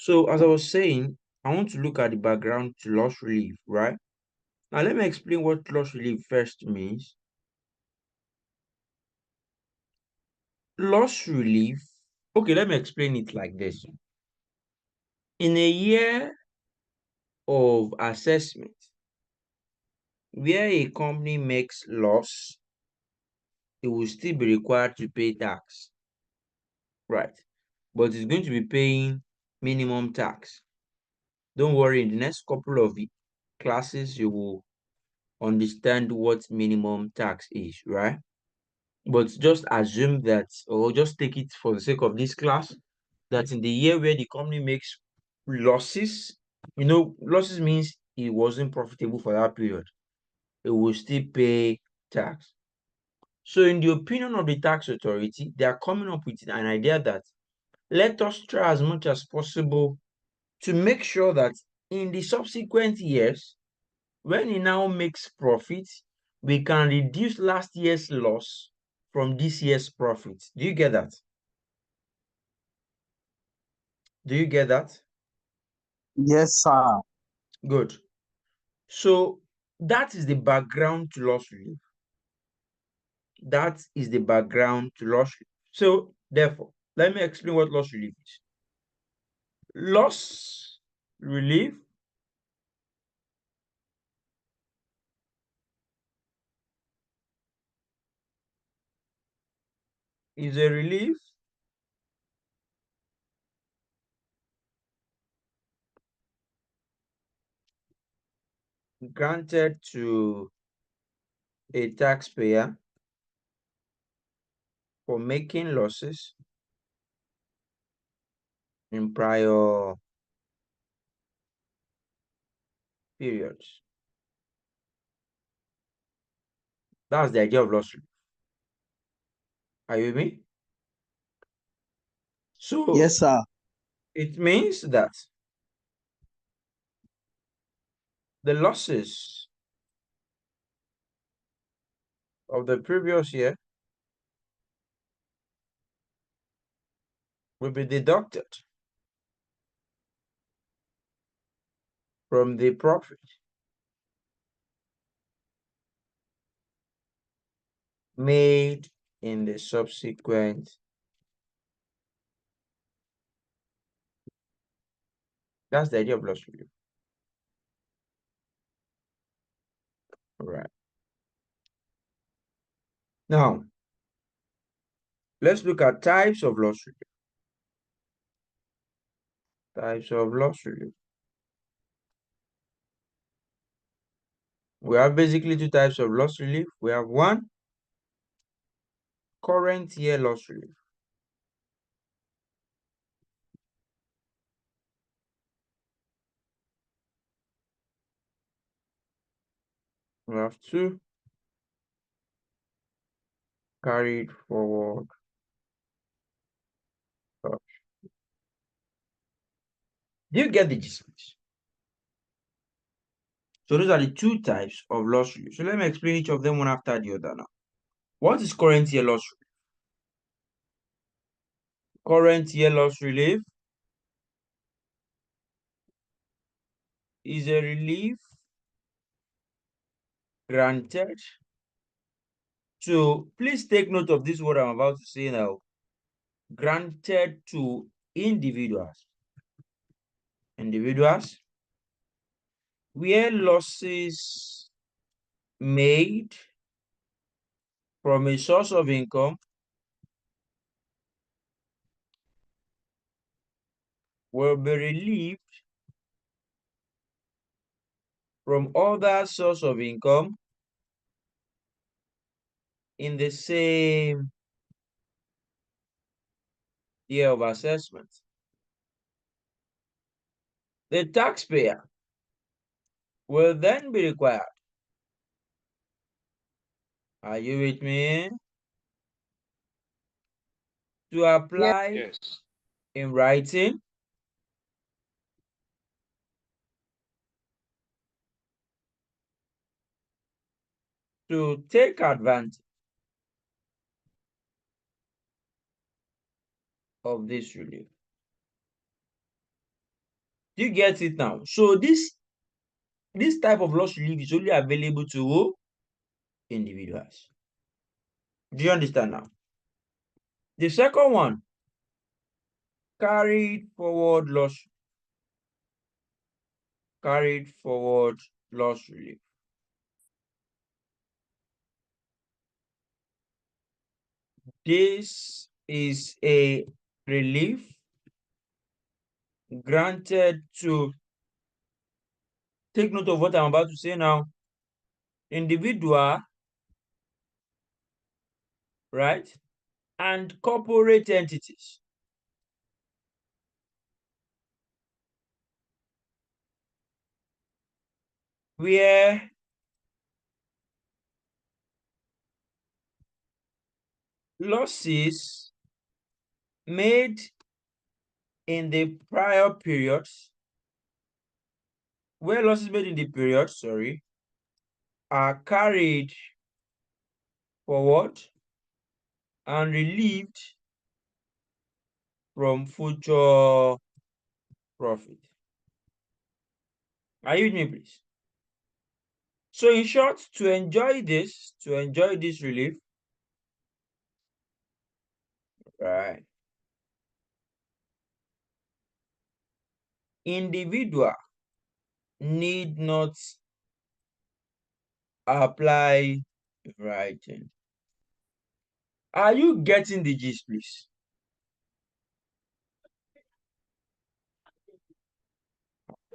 So as I was saying, I want to look at the background to loss relief, right? Now let me explain what loss relief first means. Loss relief, okay, let me explain it like this. In a year of assessment, where a company makes loss, it will still be required to pay tax, right? But it's going to be paying minimum tax. Don't worry, in the next couple of classes, you will understand what minimum tax is, right? But just assume that, or just take it for the sake of this class, that in the year where the company makes losses, losses means it wasn't profitable for that period, it will still pay tax. So, in the opinion of the tax authority, they are coming up with an idea that let us try as much as possible to make sure that in the subsequent years, when it now makes profit, we can reduce last year's loss from this year's profit. Do you get that? Do you get that? Yes, sir. Good. So that is the background to loss relief. That is the background to loss relief. So therefore, let me explain what loss relief is. Loss relief is a relief granted to a taxpayer for making losses in prior periods. That's the idea of loss relief. Are you with me? So Yes, sir. it means that the losses of the previous year will be deducted from the profit made in the subsequent. That's the idea of loss relief. All right. Now, let's look at types of loss relief. Types of loss relief. We have basically two types of loss relief. We have one, current year loss relief. We have two, carried forward loss. Do you get the gist of this? So those are the two types of loss relief. So let me explain each of them one after the other now. What is current year loss relief? Current year loss relief is a relief granted to, please take note of this word I'm about to say now, granted to individuals. Individuals where losses made from a source of income will be relieved from other source of income in the same year of assessment. The taxpayer will then be required, are you with me, to Yes. apply Yes. in writing to take advantage of this relief. Do you get it now? So this type of loss relief is only available to individuals. Do you understand now? The second one, carried forward loss relief. This is a relief granted to, take note of what I'm about to say now, individual, right, and corporate entities where losses made in the prior periods, are carried forward and relieved from future profit. Are you with me, please? So in short, to enjoy this relief, right, individual need not apply writing. Are you getting the gist, please?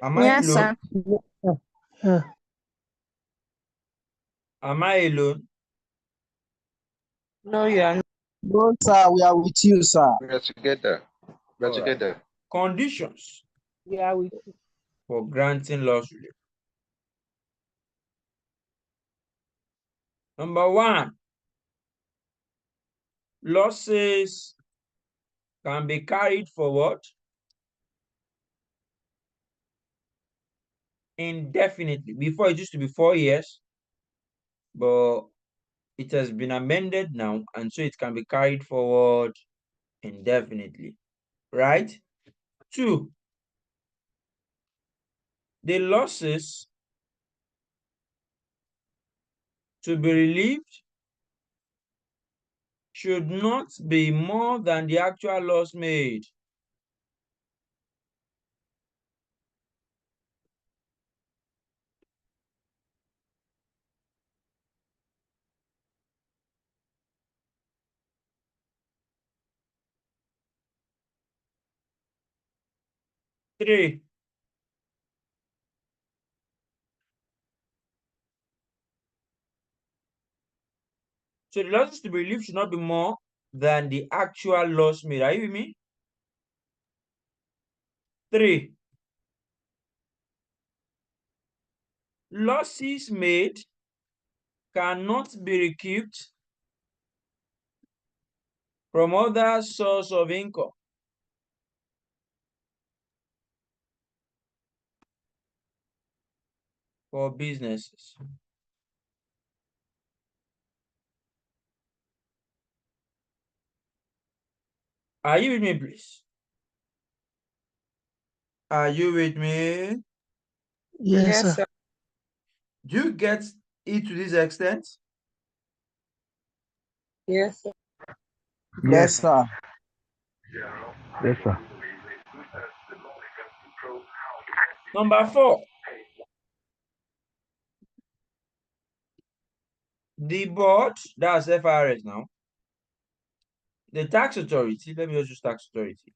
Am I Yes, alone? sir. Yeah. Am I alone? No, you are not. No, sir, we are with you, sir. We're together. We're All right. together. Conditions We are with you. for granting loss relief. Number one, losses can be carried forward indefinitely. Before it used to be 4 years, but it has been amended now, and so it can be carried forward indefinitely, right? Two, the losses to be relieved should not be more than the actual loss made. Three, so the losses to be relieved should not be more than the actual loss made. Are you with me? Three, losses made cannot be recouped from other source of income for businesses. Are you with me, please? Are you with me? Yes, Yes, sir. sir. Do you get it to this extent? Yes, sir. Yes, sir. Yes, sir. Number four, the board, that's FRS now, the tax authority, let me just use tax authority,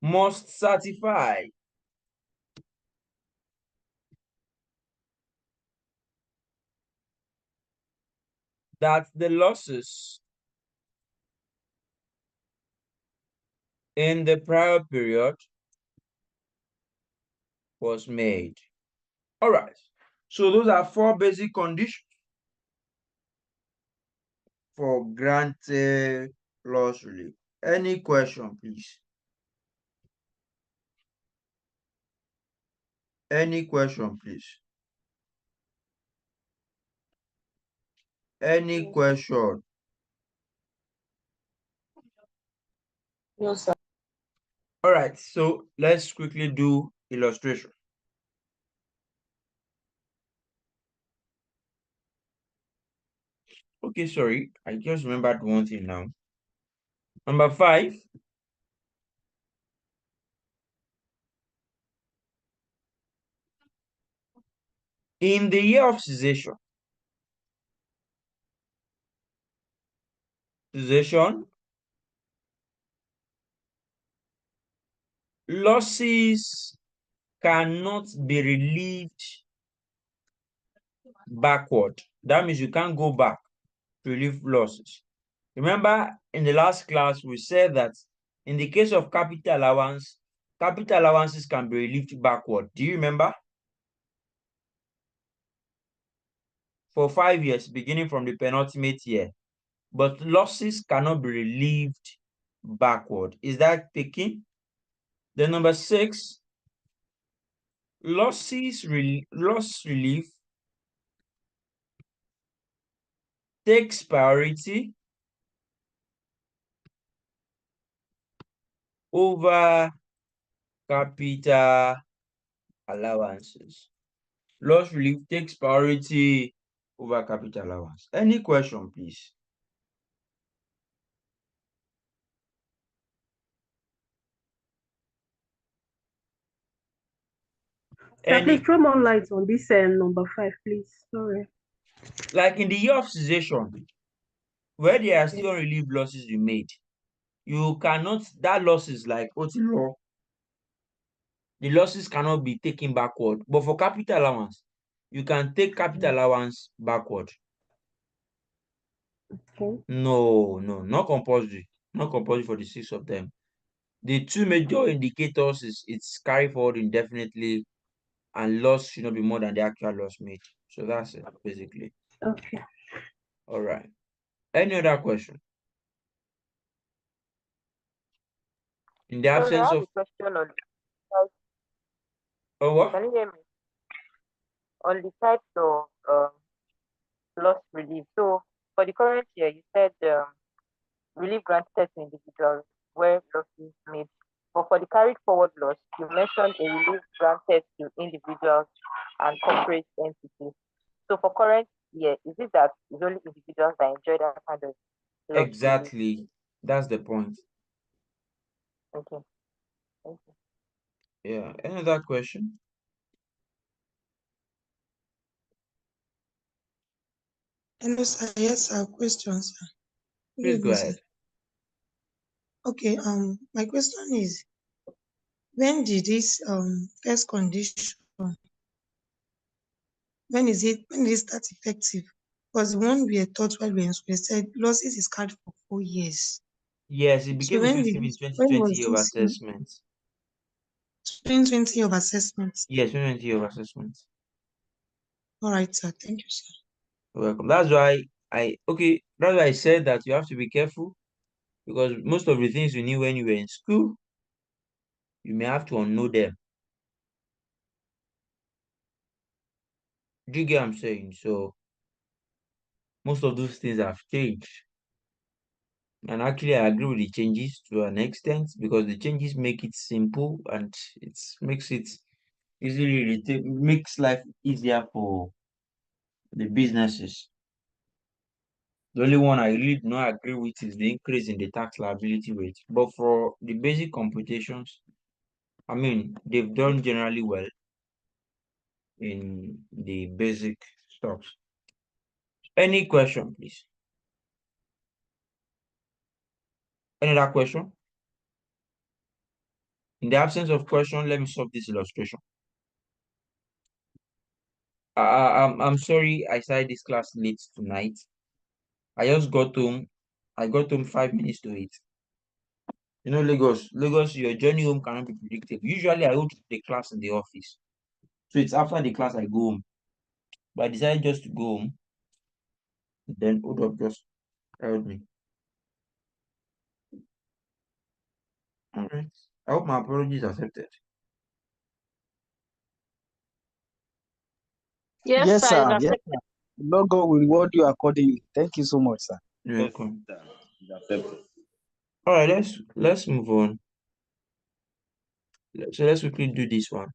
must certify that the losses in the prior period was made. All right. So those are four basic conditions for granted loss relief. Any question, please? Any question, please? Any question? No, sir. All right, so let's quickly do illustration. Okay, sorry, I just remembered one thing now. Number 5. In the year of cessation, losses cannot be relieved backward. That means you can't go back to relieve losses. Remember, in the last class, we said that in the case of capital allowance, capital allowances can be relieved backward. Do you remember? For 5 years, beginning from the penultimate year. But losses cannot be relieved backward. Is that taken? Then number 6, loss relief takes priority over capital allowances. Loss relief takes priority over capital allowance. Any question, please? Sir, please Any, throw more light on this number 5, please. Sorry. like in the year of cessation, where there are still unrelieved losses you made, you cannot, that loss is like law. The losses cannot be taken backward. But for capital allowance, you can take capital allowance backward. Okay. No, not compulsory. Not compulsory for the 6 of them. The 2 major indicators is it's carry forward indefinitely, and loss should not be more than the actual loss made. So that's it, basically. Okay. All right. Any other question? In the Sorry, I absence have of a question on what? can you hear me? On the types of loss relief. So for the current year, you said relief granted to individuals where losses made. But for the carried forward loss, you mentioned a relief granted to individuals and corporate entities. So for current year, is it that it's only individuals that enjoy that kind of loss relief? Exactly. That's the point. Okay, thank you. Yeah. Any other question? Hello, sir. Yes, sir. Questions, sir. Good Please go evening, sir. ahead. Okay. My question is, when did this first condition, when did it start effective? Because the one we were taught while we were in school, they said losses is carried for 4 years. Yes, it So became effective in when 2020 was year of this in assessment. 2020 of assessment? Yes, 2020 year of assessment. All right, sir. Thank you, sir. You're welcome. That's why I said that you have to be careful, because most of the things you knew when you were in school, you may have to unknow them. Do you get what I'm saying? So most of those things have changed. And actually, I agree with the changes to an extent, because the changes make it simple, and it makes it easily makes life easier for the businesses. The only one I really do not agree with is the increase in the tax liability rate. But for the basic computations, I mean, they've done generally well in the basic stocks. Any question, please? Any other question? In the absence of question, let me solve this illustration. I'm sorry I started this class late tonight. I just got home. I got home 5 minutes to 8. You know, Lagos, your journey home cannot be predictable. Usually, I hold the class in the office. So it's after the class I go home. But I decided just to go home. Then hold up, just held me. All right. I hope my apologies accepted. Yes, Yes, sir. It's sir. Yes, accepted. sir. Lord God will reward you accordingly. Thank you so much, sir. You're Yes, welcome. sir. It's accepted. All right, let's move on. So let's quickly do this one.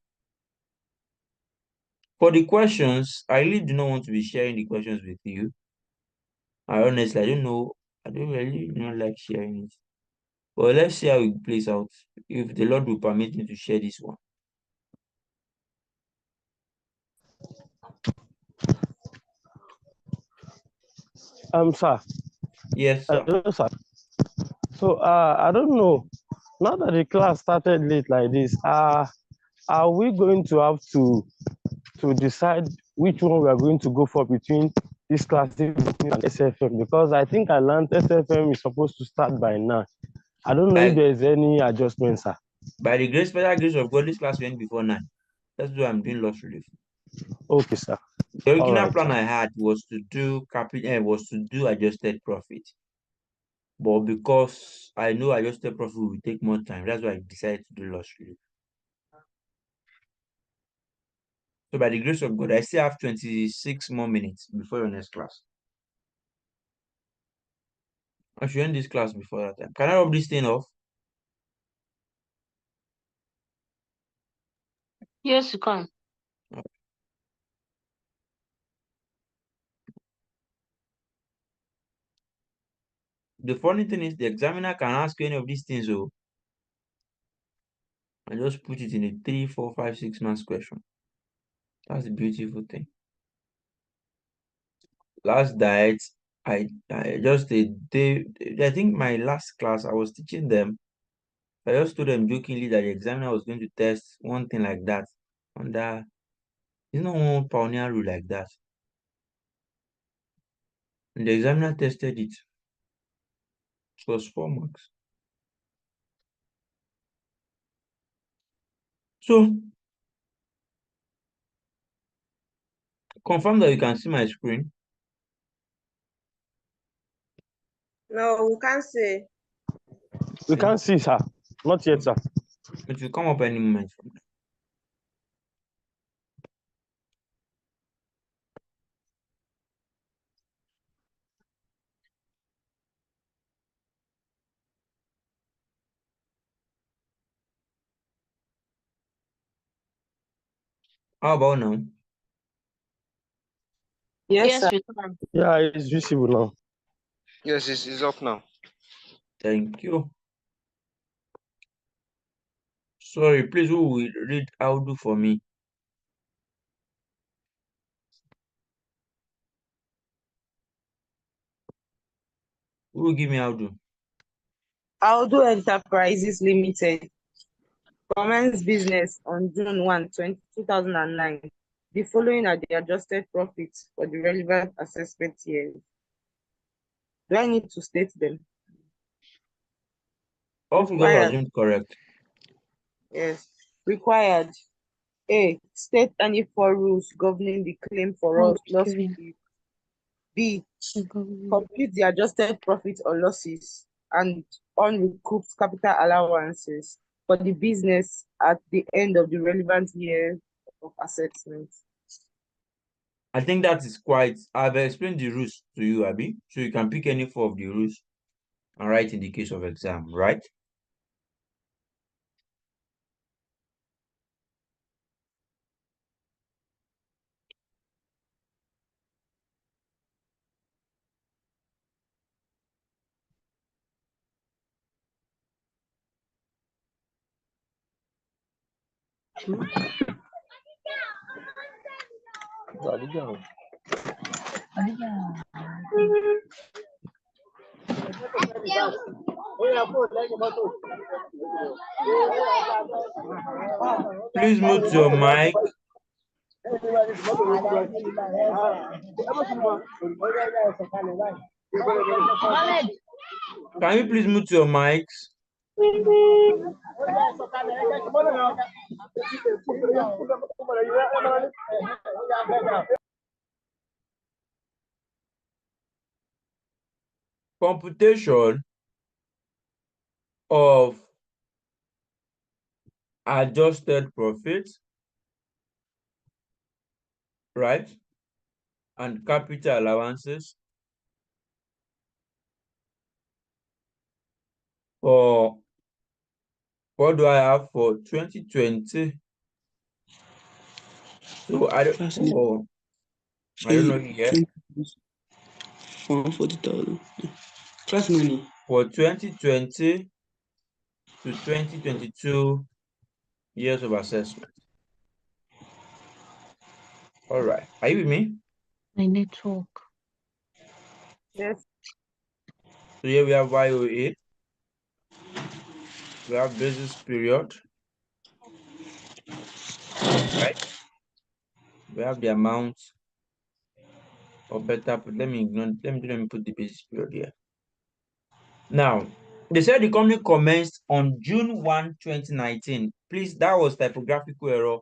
For the questions, I really do not want to be sharing the questions with you. I honestly, I don't know. I don't really not like sharing it. But let's see how it plays out. If the Lord will permit me to share this one. Sir. Yes, sir. Hello, sir. So, I don't know. Now that the class started late like this, are we going to have to decide which one we are going to go for between this class and SFM? Because I think I learned SFM is supposed to start by now. I don't know if By there's any adjustment, sir. by the special grace of God, this class went before 9. That's why I'm doing loss relief. Okay, sir. The All original right, plan sir. I had was to do adjusted profit. But because I know adjusted profit will take more time, that's why I decided to do loss relief. So by the grace of God, I still have 26 more minutes before your next class. I should end this class before that time. Can I rub this thing off? Yes, you can. The funny thing is the examiner can ask you any of these things, and just put it in a 3, 4, 5, 6 months question. That's the beautiful thing. Last diet, I just a day. I think my last class I was teaching them. I just told them jokingly that the examiner was going to test one thing like that. Under it's not one pioneer rule like that. And the examiner tested it. It was 4 marks. So confirm that you can see my screen. No, we can't say. We can't see, sir. Not yet, sir. It will come up any moment from now. How about now? Yes, sir. Yes, you can. Yeah, it's visible now. Yes, it's off now. Thank you. Sorry, please, who will read Audu for me? Who will give me Audu? Aldo Enterprises Limited commenced business on June 1, 2009. The following are the adjusted profits for the relevant assessment years. Do I need to state them? All figures Required. assumed correct. Yes. Required. A. State any four rules governing the claim for us loss relief. B. Compute the adjusted profit or losses and unrecouped capital allowances for the business at the end of the relevant year of assessment. I think that is quite. I've explained the rules to you, Abby. So you can pick any 4 of the rules and write in the case of exam, right? Please mute your mic. Can you please mute your mics? Computation of adjusted profit, right? And capital allowances For what do I have for 2020? So I don't know here. 140,000. Class money. For 2020 to 2022 years of assessment. All right. Are you with me? My network. Yes. So here we have YOA. We have basis period. Right? We have the amount, or better, let me put the basis period here. Now, they said the company commenced on June 1, 2019. Please, that was typographical error.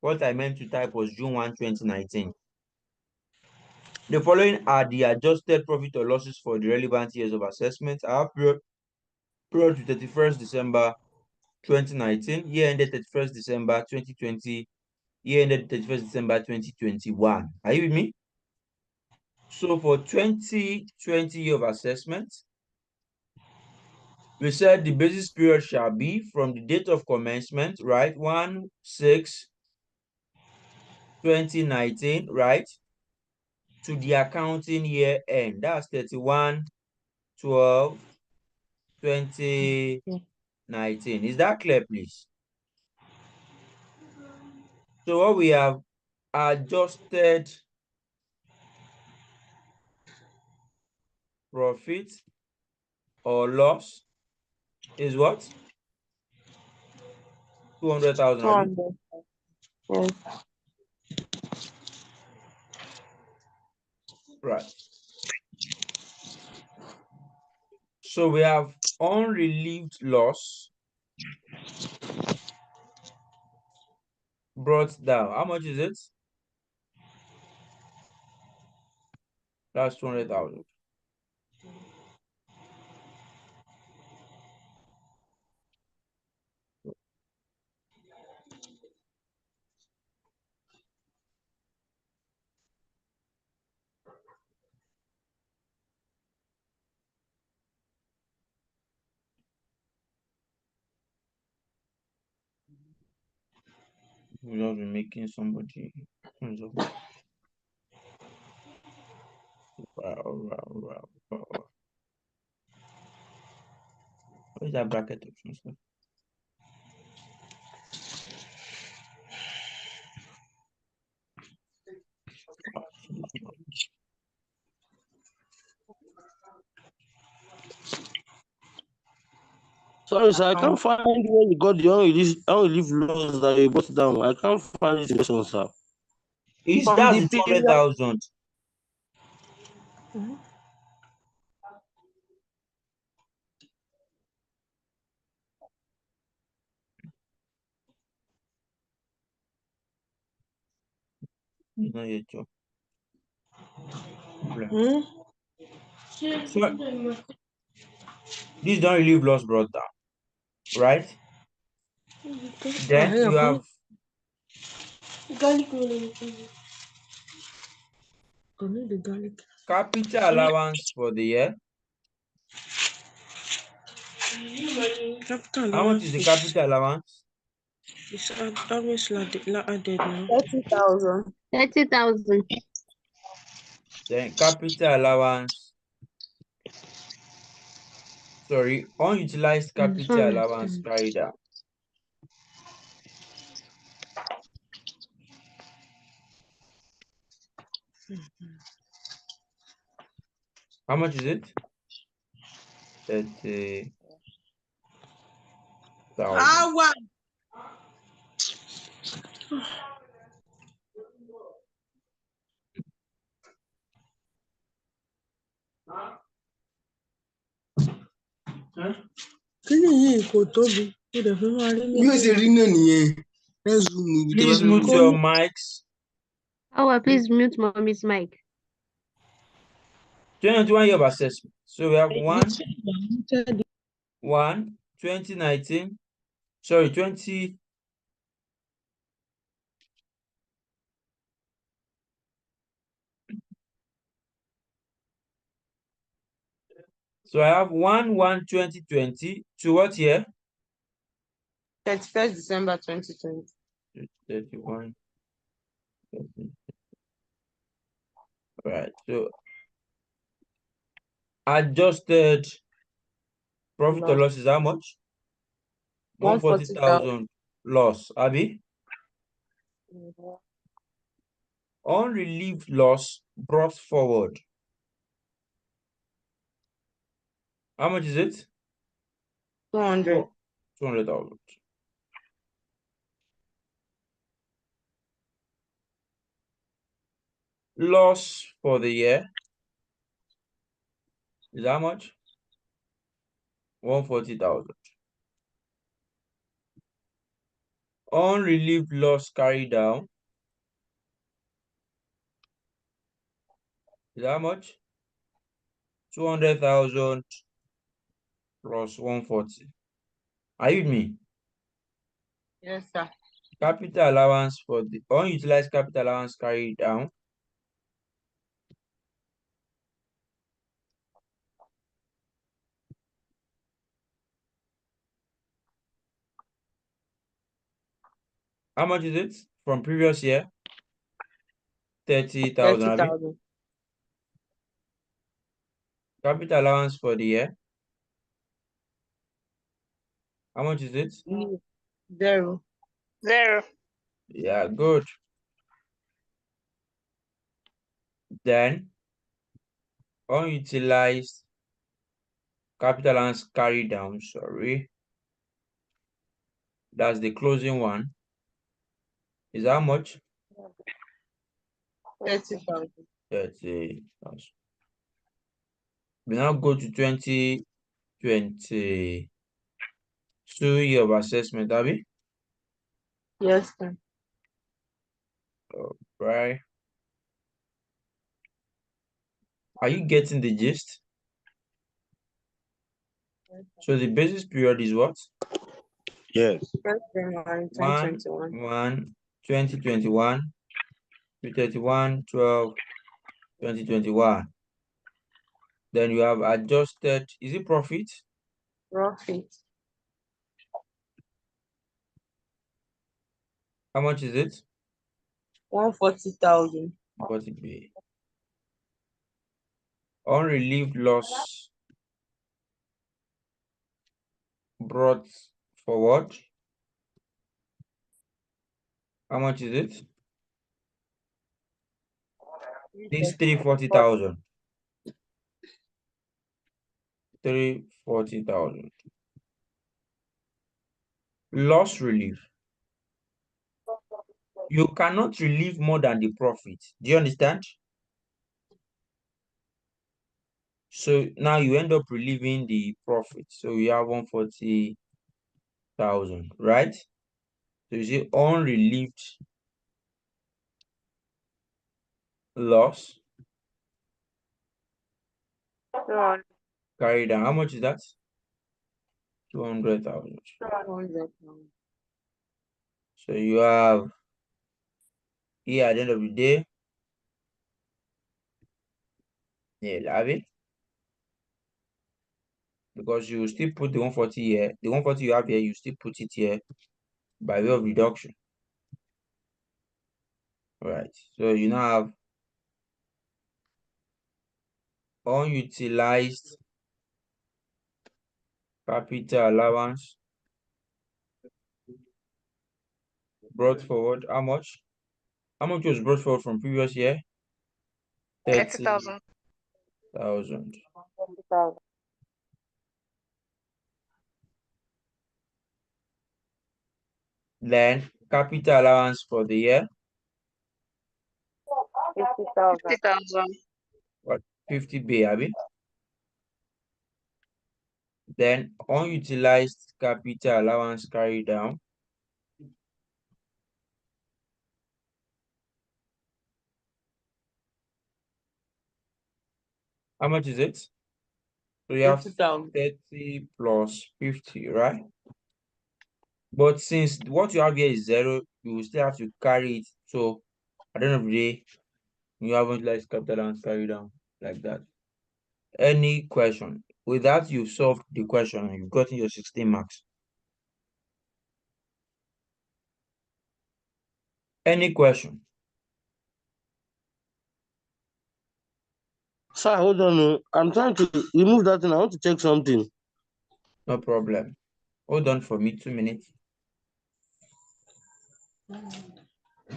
What I meant to type was June 1, 2019. The following are the adjusted profit or losses for the relevant years of assessment. Our period to 31st December 2019, year ended 31st December 2020, year ended 31st December 2021. Are you with me? So for 2020 year of assessment, we said the basis period shall be from the date of commencement, right? 1/6/2019, right? To the accounting year end. That's 31/12/2019. Is that clear, please? So what we have adjusted profit or loss is what? 200,000. 200. Yes. Right. So we have unrelieved loss brought down. How much is it? That's 200,000. We just be making somebody. Wow. What is that bracket option, sir? Sorry, sir, I can't find where you got the unrelieved laws that you brought down. I can't find it in this one, sir. Is From that the the period. 200,000? It's not yet, Joe. So this don't relieve loss brought down, right? Then you have capital allowance for the year. How much is the capital allowance? It's always added now. 30,000. 30,000. Then capital allowance. Sorry, unutilized capital allowance carried out. How much is it? 30,000. Wow. Kíni yìí kò tóbi, ó dẹ̀ fẹ́ máa rí ní. Bí ó ṣe rí náà nìyẹn. Let's zoom in. Please mute your mics. Oh, please mute mommy's mic. 2021 year of assessment. So we have 2019. Sorry, 20. So I have 1/1/2020 to what year? 31st December 2020. 31. Right. So adjusted profit or Loss. loss is how much? 140,000. 140,000 loss. Abi? Unrelieved loss brought forward. How much is it? 200. 200,000. Loss for the year is how much? 140,000. Unrelieved loss carried down is how much? 200,000 plus 140. Are you with me? Yes, sir. Capital allowance for the unutilized capital allowance carried down. How much is it from previous year? 30,000. 30,000. Capital allowance for the year. How much is it? 0. 0. Yeah, good. Then unutilized capital allowance carried down. Sorry. That's the closing one. Is how much? 30,000. 30,000. We now go to 2022 year of assessment, Abby. Yes, sir. Right. Are you getting the gist? So the basis period is what? Yes. 1st January 1 2021. 1 2021 to 31/12/2021. Then you have adjusted. Is it profit? Profit. How much is it? 140,000. 40B. Unrelieved loss brought forward. How much is it? This 340,000. 340,000. Loss relief. You cannot relieve more than the profit. Do you understand? So now you end up relieving the profit. So you have 140,000, right? So you see unrelieved loss 200. carried down. How much is that? 200,000. 200,000. So you have here at the end of the day, yeah, have it. Because you still put the 140 here. The 140 you have here, you still put it here by way of reduction. Right. So you now have unutilized capital allowance brought forward. How much? How much was brought forward from previous year? 30,000. 30,000. 20,000. Then capital allowance for the year. 50,000. 50,000. What? 50B, Abby. Then unutilized capital allowance carried down. How much is it? So you have 50,000. 30 plus 50, right? But since what you have here is 0, you will still have to carry it. So at the end of the day, you haven't utilized capital allowance carried down like that. Any question? With that, you've solved the question and you've gotten your 16 marks. Any question? Sir, hold on. I'm trying to remove that thing. I want to check something. No problem. Hold on for me 2 minutes.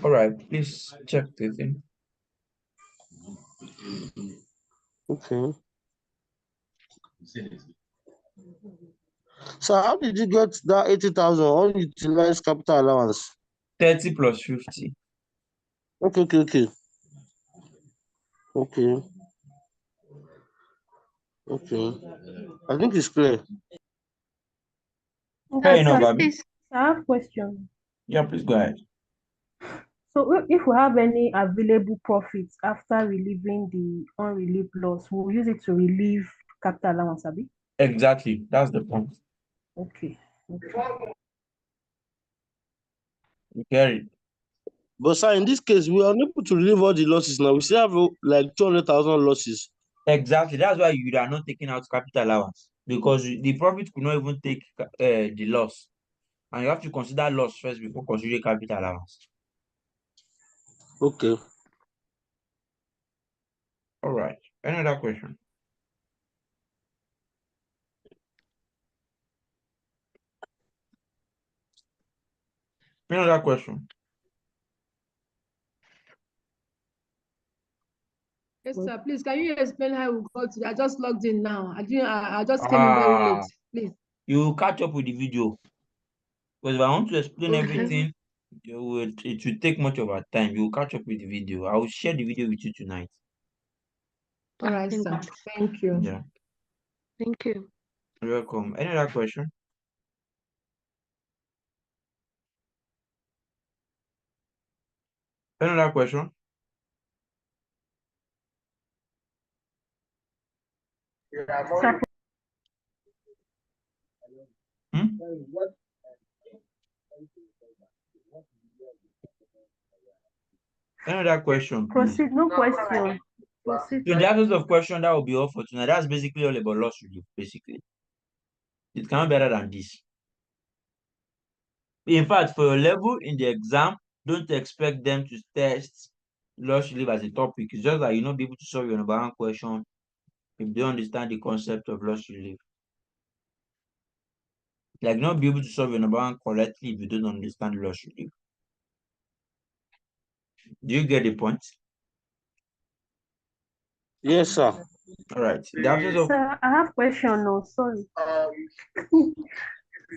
All right, please check the thing. Okay. So how did you get that 80,000 unutilized capital allowance? 30 plus 50. Okay. I think it's clear. Fair enough, Sir, Abby. I have a question. Yeah, please go ahead. So if we have any available profits after relieving the unrelieved loss, we'll use it to relieve capital allowance, Abi? Exactly. That's the point. Okay. You get it. But sir, in this case, we are unable to relieve all the losses now. We still have like 200,000 losses. Exactly. That's why you are not taking out capital allowance because the profit could not even take the loss. And you have to consider loss first before considering capital allowance. Okay. All right. Another question. Another question. Yes, sir. Please, can you explain how we got to? I just logged in now. I just came in very late. Please. You catch up with the video. Because if I want to explain everything, it will take much of our time. You will catch up with the video. I will share the video with you tonight. All right, sir. Thank you. Yeah. Thank you. You're welcome. Any other question? Another question? Sir, Another question, please. proceed. No question. Proceed. So the absence of question, that will be all for tonight. That's basically all about loss relief, basically. It cannot be better than this. In fact, for your level in the exam, don't expect them to test loss relief as a topic. It's just that you not be able to solve your number one question if you don't understand the concept of loss relief. Like not be able to solve your number one correctly if you don't understand loss relief. Do you get the point? Yes, sir. All right. The absence of Sir, I have question. No, sorry.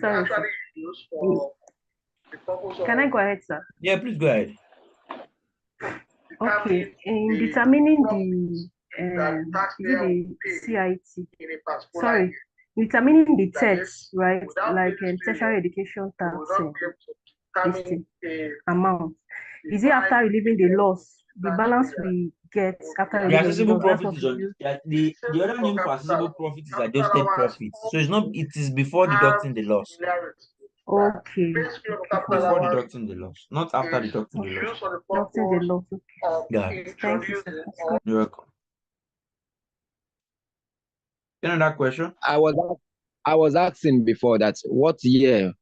Sorry. Sir. Can I go ahead, sir? yeah, please go ahead. Okay. In determining the CIT, sorry, determining the tax, right? Like tertiary education tax this thing, amount. Is it after relieving the loss? The balance we get after The relieving the accessible loss, that's profit what is we on use. the other name for accessible profit is adjusted profit. So it's not, it is before deducting the loss. Okay. Before deducting the loss, not after deducting the loss. Deducting the loss. Yeah. Thank you, sir. You're welcome. Another question? I was asking before that what year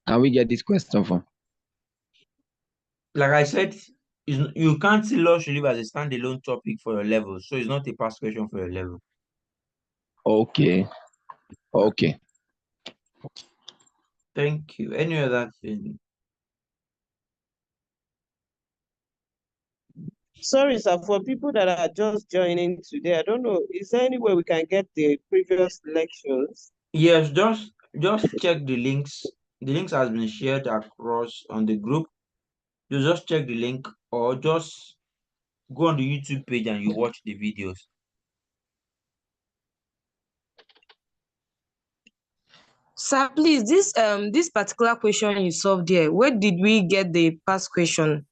can we get this question from? Like I said, you can't see loss relief as a standalone topic for your level, so it's not a past question for your level. Okay. Thank you. Any other thing? Sorry, sir, for people that are just joining today, I don't know, is there any way we can get the previous lectures? Yes, just check the links. The links has been shared across on the group. You just check the link or just go on the YouTube page and you watch the videos. Sir, please, this particular question you solved there, where did we get the past question?